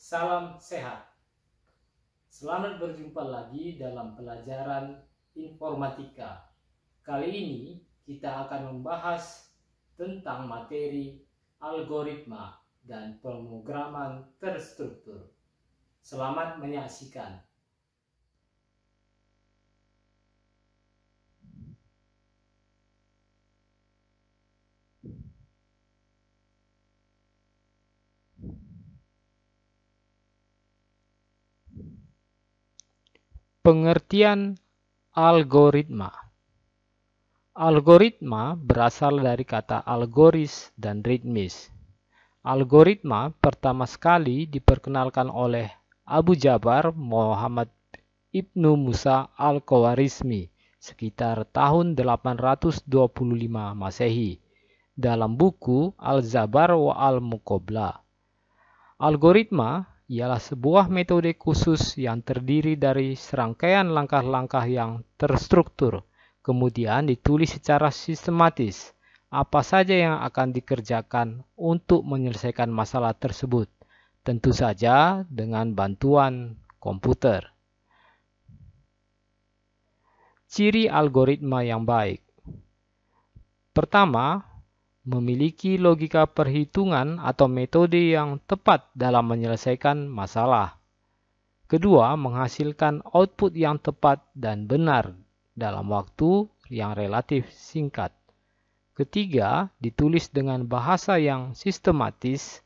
Salam sehat. Selamat berjumpa lagi dalam pelajaran informatika. Kali ini kita akan membahas tentang materi algoritma dan pemrograman terstruktur. Selamat menyaksikan. Pengertian algoritma. Algoritma berasal dari kata algoris dan ritmis. Algoritma pertama sekali diperkenalkan oleh Abu Ja'far Muhammad Ibnu Musa Al-Khwarizmi sekitar tahun 825 Masehi dalam buku Al-Zabar wa Al-Muqablah. Algoritma ialah sebuah metode khusus yang terdiri dari serangkaian langkah-langkah yang terstruktur, kemudian ditulis secara sistematis apa saja yang akan dikerjakan untuk menyelesaikan masalah tersebut, tentu saja dengan bantuan komputer. Ciri algoritma yang baik. Pertama, memiliki logika perhitungan atau metode yang tepat dalam menyelesaikan masalah. Kedua, menghasilkan output yang tepat dan benar dalam waktu yang relatif singkat. Ketiga, ditulis dengan bahasa yang sistematis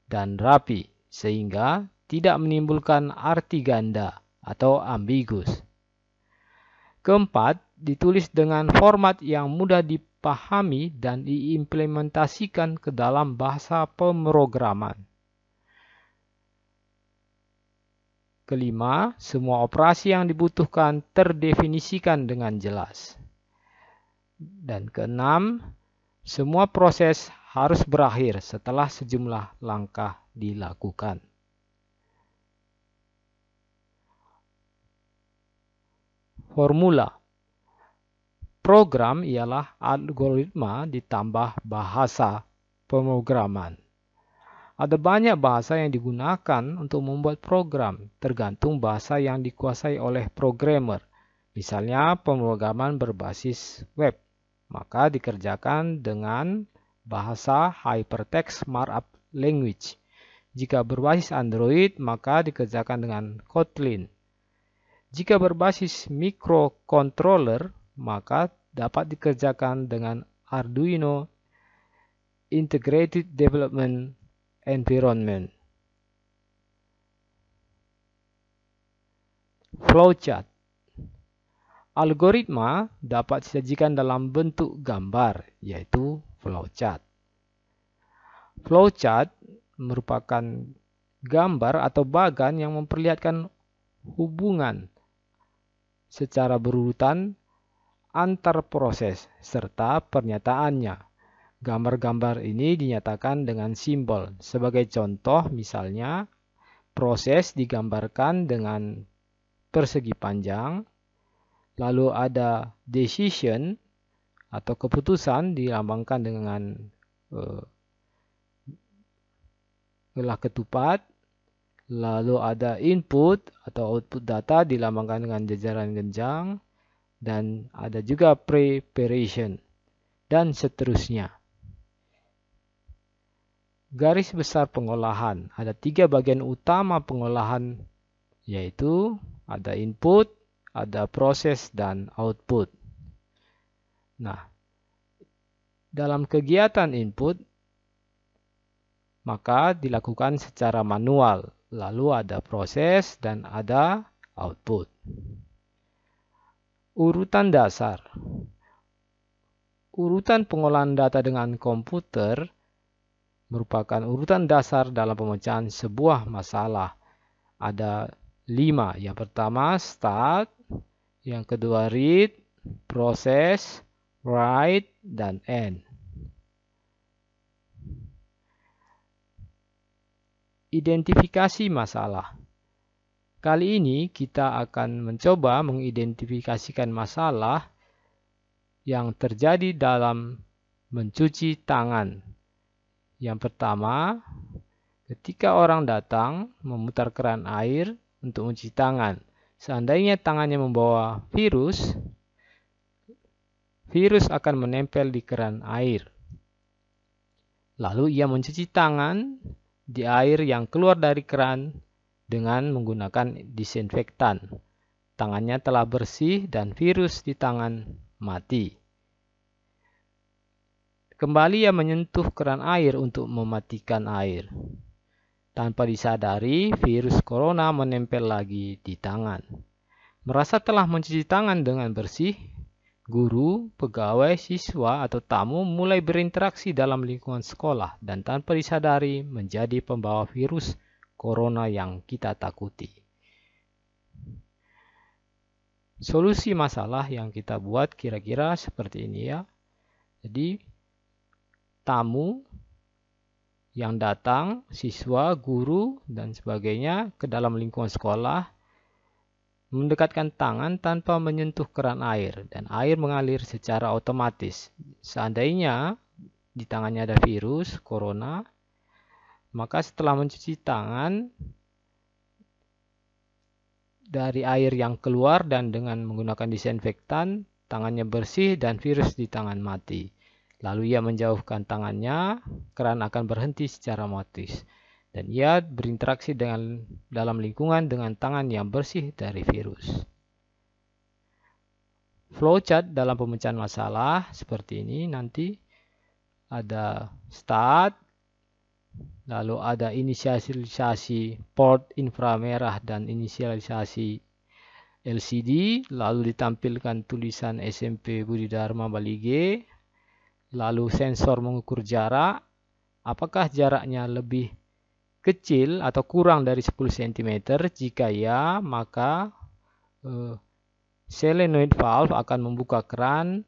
dan rapi, sehingga tidak menimbulkan arti ganda atau ambigus. Keempat, ditulis dengan format yang mudah dipahami dan diimplementasikan ke dalam bahasa pemrograman. Kelima, semua operasi yang dibutuhkan terdefinisikan dengan jelas. Dan keenam, semua proses harus berakhir setelah sejumlah langkah dilakukan. Formula. Program ialah algoritma ditambah bahasa pemrograman. Ada banyak bahasa yang digunakan untuk membuat program, tergantung bahasa yang dikuasai oleh programmer. Misalnya pemrograman berbasis web, maka dikerjakan dengan bahasa Hypertext Markup Language. Jika berbasis Android, maka dikerjakan dengan Kotlin. Jika berbasis microcontroller, maka dapat dikerjakan dengan Arduino Integrated Development Environment. Flowchart. Algoritma dapat disajikan dalam bentuk gambar, yaitu flowchart. Flowchart merupakan gambar atau bagan yang memperlihatkan hubungan secara berurutan antar proses serta pernyataannya. Gambar-gambar ini dinyatakan dengan simbol. Sebagai contoh, misalnya, proses digambarkan dengan persegi panjang, lalu ada decision atau keputusan dilambangkan dengan gelah ketupat, lalu ada input atau output data dilambangkan dengan jajaran genjang, dan ada juga preparation, dan seterusnya. Garis besar pengolahan. Ada 3 bagian utama pengolahan, yaitu ada input, ada proses, dan output. Nah, dalam kegiatan input, maka dilakukan secara manual. Lalu ada proses dan ada output. Urutan dasar. Urutan pengolahan data dengan komputer merupakan urutan dasar dalam pemecahan sebuah masalah. Ada 5. Yang pertama start, yang kedua read, process, write, dan end. Identifikasi masalah. Kali ini kita akan mencoba mengidentifikasikan masalah yang terjadi dalam mencuci tangan. Yang pertama, Ketika orang datang memutar keran air untuk mencuci tangan, seandainya tangannya membawa virus, virus akan menempel di keran air. Lalu ia mencuci tangan di air yang keluar dari keran dengan menggunakan disinfektan. Tangannya telah bersih dan virus di tangan mati. Kembali ia menyentuh keran air untuk mematikan air. Tanpa disadari, virus corona menempel lagi di tangan. Merasa telah mencuci tangan dengan bersih, guru, pegawai, siswa, atau tamu mulai berinteraksi dalam lingkungan sekolah dan tanpa disadari menjadi pembawa virus corona yang kita takuti. Solusi masalah yang kita buat kira-kira seperti ini ya. Jadi, tamu yang datang, siswa, guru, dan sebagainya ke dalam lingkungan sekolah mendekatkan tangan tanpa menyentuh keran air dan air mengalir secara otomatis. Seandainya di tangannya ada virus corona, maka setelah mencuci tangan dari air yang keluar dan dengan menggunakan disinfektan, tangannya bersih dan virus di tangan mati. Lalu ia menjauhkan tangannya, keran akan berhenti secara otomatis. Dan ia berinteraksi dalam lingkungan dengan tangan yang bersih dari virus. Flowchart dalam pemecahan masalah seperti ini nanti ada start, lalu ada inisialisasi port inframerah dan inisialisasi LCD, lalu ditampilkan tulisan SMP Budi Dharma Balige, lalu sensor mengukur jarak, apakah jaraknya lebih kecil atau kurang dari 10 cm, jika ya maka solenoid valve akan membuka keran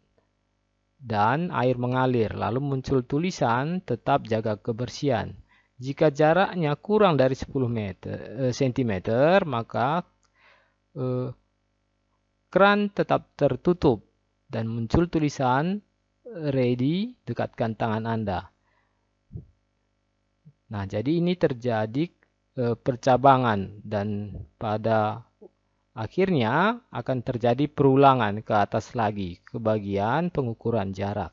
dan air mengalir, lalu muncul tulisan tetap jaga kebersihan. Jika jaraknya kurang dari 10 cm, maka keran tetap tertutup dan muncul tulisan ready, dekatkan tangan Anda. Nah, jadi ini terjadi percabangan dan pada akhirnya akan terjadi perulangan ke atas lagi ke bagian pengukuran jarak.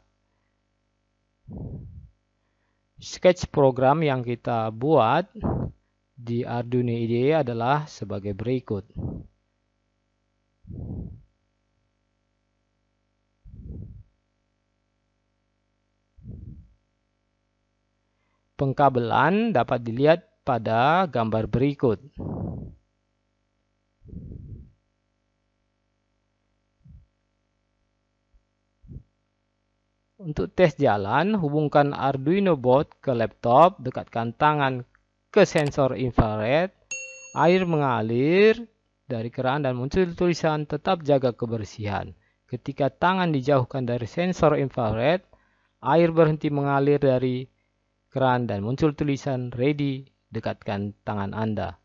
Sketch program yang kita buat di Arduino IDE adalah sebagai berikut. Pengkabelan dapat dilihat pada gambar berikut. Untuk tes jalan, hubungkan Arduino board ke laptop, dekatkan tangan ke sensor infrared, air mengalir dari keran dan muncul tulisan tetap jaga kebersihan. Ketika tangan dijauhkan dari sensor infrared, air berhenti mengalir dari keran dan muncul tulisan ready, dekatkan tangan Anda.